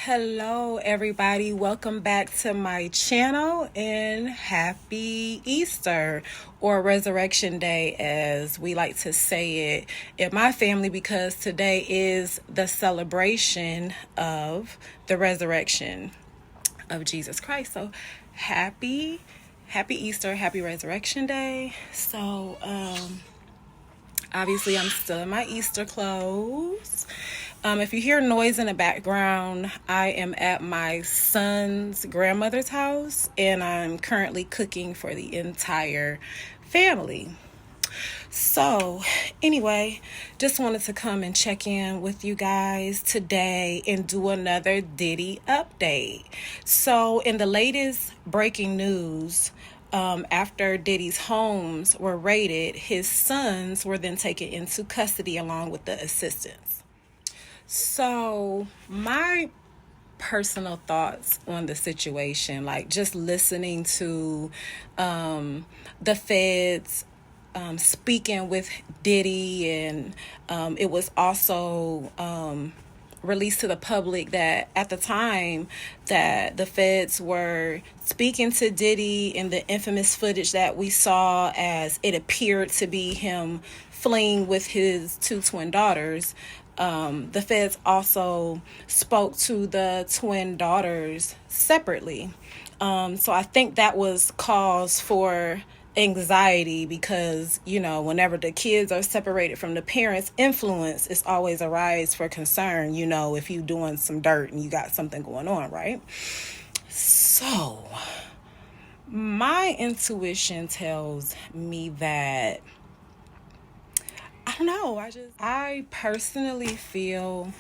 Hello everybody, welcome back to my channel and happy Easter or Resurrection Day as we like to say it in my family, because today is the celebration of the resurrection of Jesus Christ. So happy Easter, happy Resurrection Day. So obviously I'm still in my Easter clothes. If you hear noise in the background, I am at my son's grandmother's house and I'm currently cooking for the entire family. So anyway, just wanted to come and check in with you guys today and do another Diddy update. So in the latest breaking news, after Diddy's homes were raided, his sons were then taken into custody along with the assistants. So my personal thoughts on the situation, like just listening to the feds speaking with Diddy, and it was also released to the public that at the time that the feds were speaking to Diddy in the infamous footage that we saw, as it appeared to be him fleeing with his two twin daughters, the feds also spoke to the twin daughters separately. So I think that was cause for anxiety because, whenever the kids are separated from the parents' influence, it's always a rise for concern, if you doing some dirt and you got something going on, right? So my intuition tells me that, I don't know, I personally feel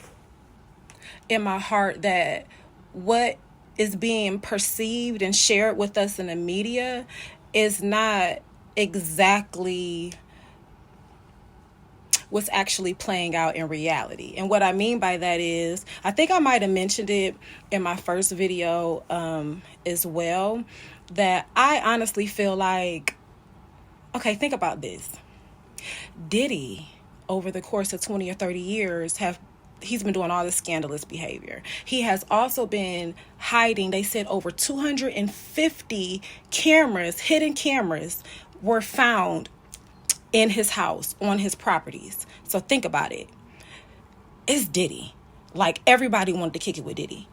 in my heart that what is being perceived and shared with us in the media is not exactly what's actually playing out in reality. And what I mean by that is, I think I might have mentioned it in my first video as well, that I honestly feel like, okay, think about this. Diddy, over the course of 20 or 30 years, he's been doing all this scandalous behavior. He has also been hiding, they said over 250 cameras, hidden cameras, were found in his house, on his properties. So think about it. It's Diddy. Like, everybody wanted to kick it with Diddy.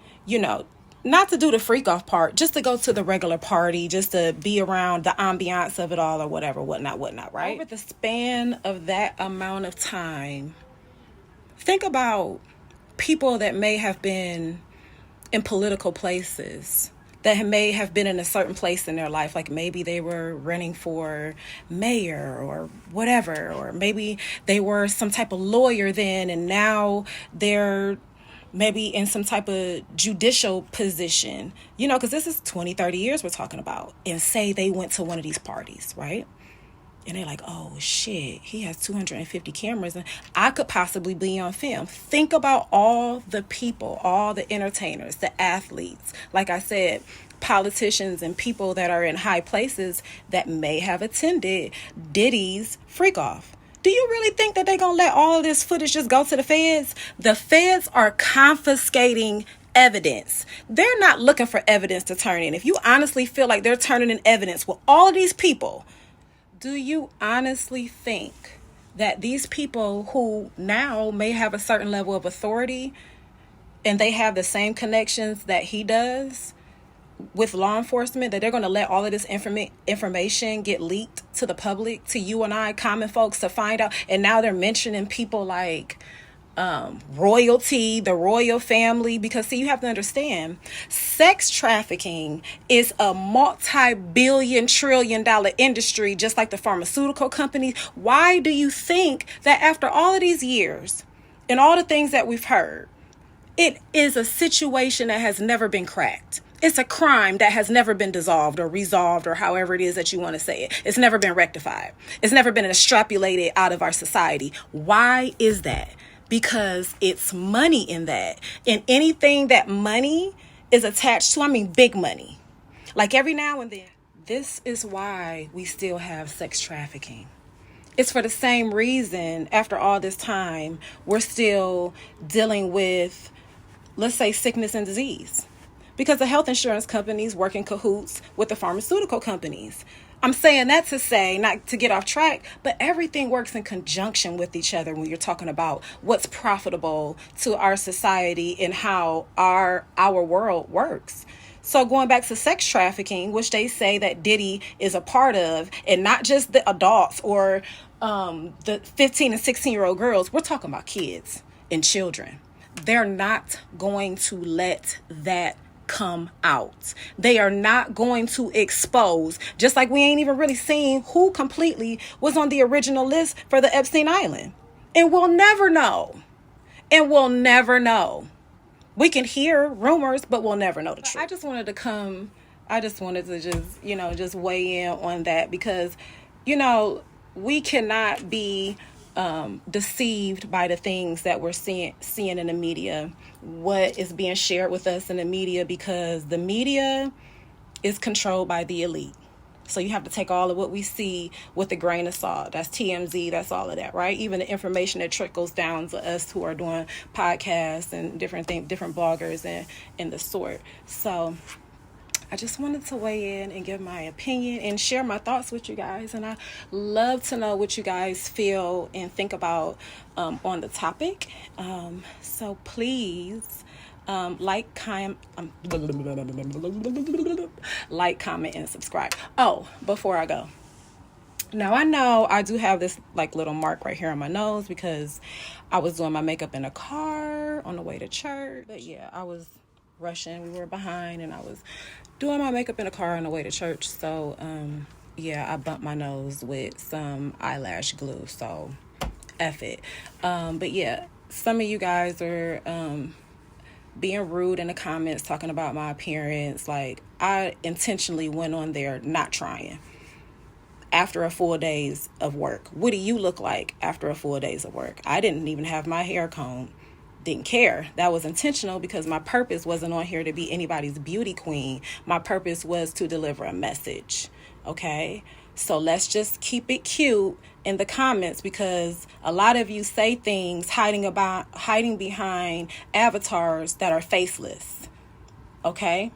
Not to do the freak off part, just to go to the regular party, just to be around the ambiance of it all, or whatever, whatnot, right? Over the span of that amount of time, think about people that may have been in political places, that may have been in a certain place in their life, like maybe they were running for mayor or whatever, or maybe they were some type of lawyer then, and now they're maybe in some type of judicial position, because this is 20, 30 years we're talking about. And say they went to one of these parties, right? And they're like, oh shit, he has 250 cameras and I could possibly be on film. Think about all the people, all the entertainers, the athletes, like I said, politicians and people that are in high places that may have attended Diddy's freak off. Do you really think that they're going to let all of this footage just go to the feds? The feds are confiscating evidence. They're not looking for evidence to turn in. If you honestly feel like they're turning in evidence with all of these people, do you honestly think that these people who now may have a certain level of authority and they have the same connections that he does with law enforcement, that they're going to let all of this information get leaked to the public, to you and I, common folks, to find out? And now they're mentioning people like royalty, the royal family, because see, you have to understand, sex trafficking is a multi-billion trillion dollar industry, just like the pharmaceutical companies. Why do you think that after all of these years and all the things that we've heard, it is a situation that has never been cracked? It's a crime that has never been dissolved or resolved, or however it is that you want to say it. It's never been rectified. It's never been extrapolated out of our society. Why is that? Because it's money in that. And anything that money is attached to, big money. Like every now and then. This is why we still have sex trafficking. It's for the same reason, after all this time, we're still dealing with let's say, sickness and disease, because the health insurance companies work in cahoots with the pharmaceutical companies. I'm saying that to say, not to get off track, but everything works in conjunction with each other when you're talking about what's profitable to our society and how our world works. So going back to sex trafficking, which they say that Diddy is a part of, and not just the adults or the 15 and 16-year-old girls, we're talking about kids and children. They're not going to let that come out. They are not going to expose, just like we ain't even really seen who completely was on the original list for the Epstein Island. And we'll never know. And we'll never know. We can hear rumors, but we'll never know the truth. I just wanted to just weigh in on that, because, we cannot be deceived by the things that we're seeing in the media, what is being shared with us in the media, because the media is controlled by the elite. So you have to take all of what we see with a grain of salt. That's TMZ, that's all of that, right? Even the information that trickles down to us who are doing podcasts and different bloggers and the sort. So I just wanted to weigh in and give my opinion and share my thoughts with you guys. And I love to know what you guys feel and think about on the topic. So please like, comment, and subscribe. Oh, before I go. Now, I know I do have this little mark right here on my nose because I was doing my makeup in a car on the way to church. But yeah, I was rushing. We were behind, and I was doing my makeup in a car on the way to church. So, I bumped my nose with some eyelash glue. So, F it. But yeah, some of you guys are being rude in the comments, talking about my appearance. I intentionally went on there not trying. After a full days of work, what do you look like after a full days of work? I didn't even have my hair combed. Didn't care. That was intentional because my purpose wasn't on here to be anybody's beauty queen. My purpose was to deliver a message. Okay? So let's just keep it cute in the comments, because a lot of you say things hiding behind avatars that are faceless. Okay?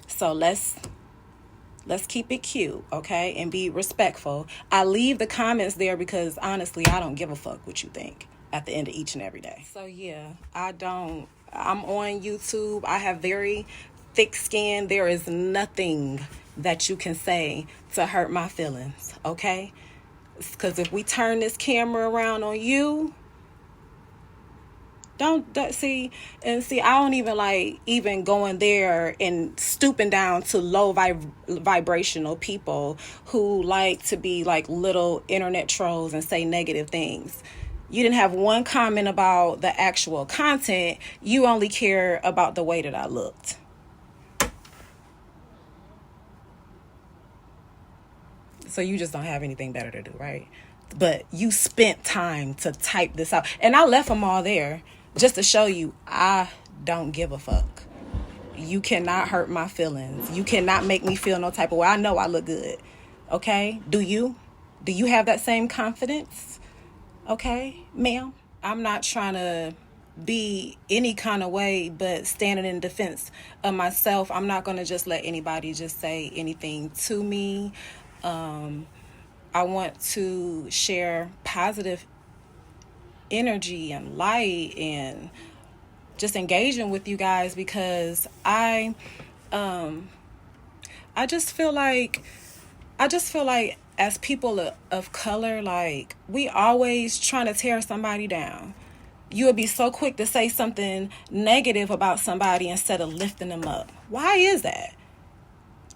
So let's keep it cute, okay? And be respectful. I leave the comments there because honestly, I don't give a fuck what you think at the end of each and every day. So yeah, I'm on YouTube. I have very thick skin. There is nothing that you can say to hurt my feelings, okay? Because if we turn this camera around on you, don't see. I don't even going there and stooping down to low vibrational people who like to be little internet trolls and say negative things. You didn't have one comment about the actual content. You only care about the way that I looked. So you just don't have anything better to do, right? But you spent time to type this out. And I left them all there just to show you I don't give a fuck. You cannot hurt my feelings. You cannot make me feel no type of way. I know I look good. Okay? Do you? Do you have that same confidence? Okay, ma'am? I'm not trying to be any kind of way, but standing in defense of myself. I'm not going to just let anybody just say anything to me. I want to share positive energy and light and just engaging with you guys, because I just feel like as people of color, we always trying to tear somebody down. You would be so quick to say something negative about somebody instead of lifting them up. Why is that?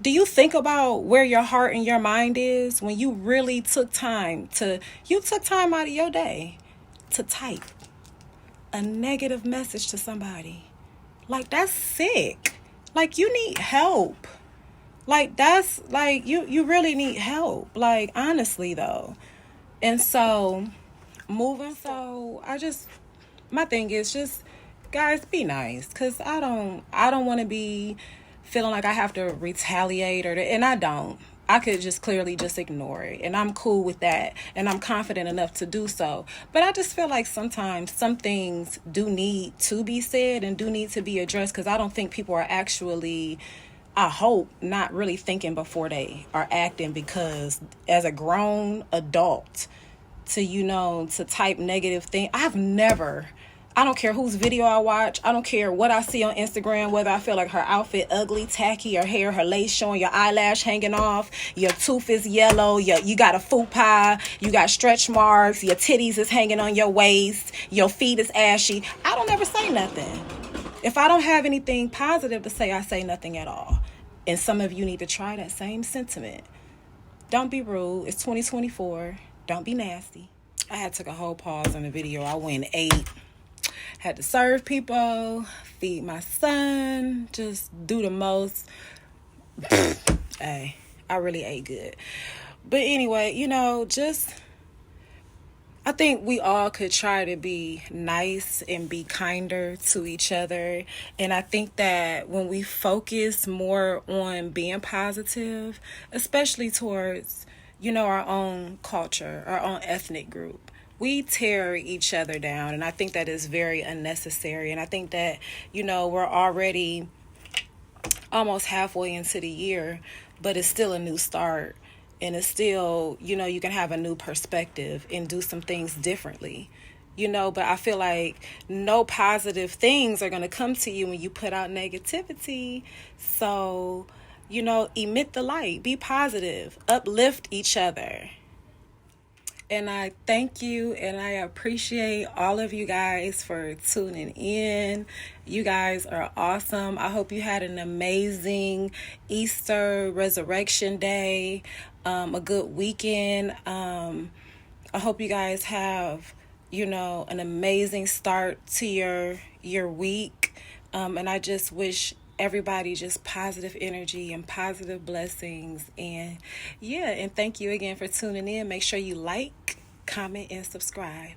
Do you think about where your heart and your mind is when you really took time out of your day to type a negative message to somebody? That's sick. You need help. That's you really need help. Honestly though. And so my thing is just, guys, be nice, because I don't want to be feeling like I have to retaliate and I don't. I could just clearly just ignore it. And I'm cool with that. And I'm confident enough to do so. But I just feel like sometimes some things do need to be said and do need to be addressed, because I don't think people are actually, I hope, not really thinking before they are acting, because as a grown adult, to type negative thing, I don't care whose video I watch. I don't care what I see on Instagram, whether I feel like her outfit ugly, tacky, her hair, her lace showing, your eyelash hanging off, your tooth is yellow, you got a fupa, you got stretch marks, your titties is hanging on your waist, your feet is ashy. I don't ever say nothing. If I don't have anything positive to say, I say nothing at all. And some of you need to try that same sentiment. Don't be rude. It's 2024. Don't be nasty. I had took a whole pause on the video. I went and ate. Had to serve people, feed my son, just do the most. Hey, I really ate good. But anyway, I think we all could try to be nice and be kinder to each other. And I think that when we focus more on being positive, especially towards, our own culture, our own ethnic group, we tear each other down. And I think that is very unnecessary. And I think that, we're already almost halfway into the year, but it's still a new start. And it's still, you can have a new perspective and do some things differently, but I feel like no positive things are going to come to you when you put out negativity. So, emit the light, be positive, uplift each other. And I thank you and I appreciate all of you guys for tuning in. You guys are awesome. I hope you had an amazing Easter Resurrection Day, a good weekend. I hope you guys have, an amazing start to your week. And I just wish everybody just positive energy and positive blessings. And thank you again for tuning in. Make sure you like, comment, and subscribe.